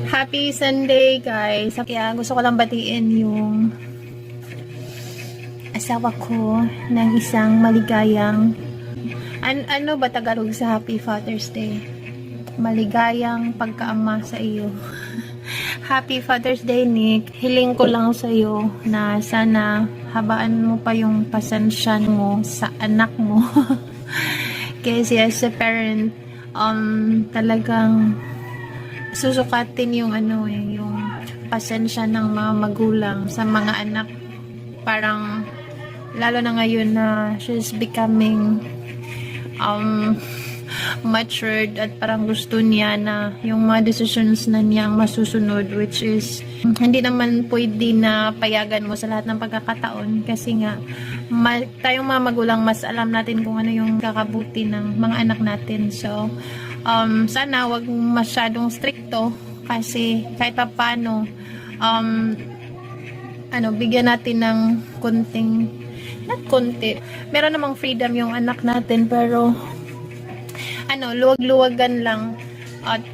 Happy Sunday, guys. Kaya gusto ko lang batiin yung asawa ko ng isang maligayang ano ba Tagalog sa Happy Father's Day? Maligayang pagkaama sa iyo. Happy Father's Day, Nick. Hiling ko lang sa iyo na sana habaan mo pa yung pasensyan mo sa anak mo. Kasi as a parent, talagang susukatin yung yung pasensya ng mga magulang sa mga anak. Parang lalo na ngayon na she's becoming matured at parang gusto niya na yung mga decisions na niyang masusunod, which is hindi naman pwede na payagan mo sa lahat ng pagkakataon kasi nga tayong mga magulang mas alam natin kung ano yung kakabuti ng mga anak natin. So sana wag masyadong stricto kasi kahit pa paano bigyan natin ng konting, not konti, meron namang freedom yung anak natin, pero luwag-luwagan lang at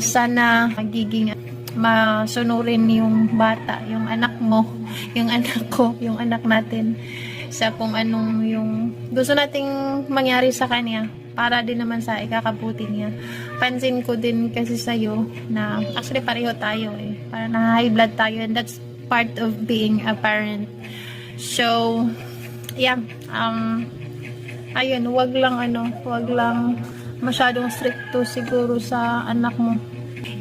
sana magiging masunurin yung bata, yung anak mo, yung anak ko, yung anak natin sa kung anong yung gusto nating mangyari sa kanya para din naman sa ikakabuti niya. Pansin ko din kasi sa'yo na actually pareho tayo para na high blood tayo, and that's part of being a parent. So yeah, ayun, wag lang masyadong stricto siguro sa anak mo.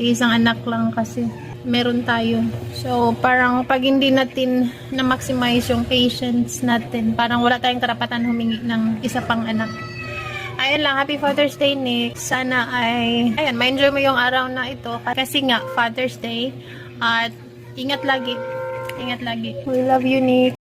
Isang anak lang kasi meron tayo. So parang pag hindi natin na maximize yung patience natin, parang wala tayong karapatan humingi ng isa pang anak. Ayun lang, Happy Father's Day, Nick. Sana ma-enjoy mo yung araw na ito kasi nga Father's Day, at ingat lagi. We love you, Nick.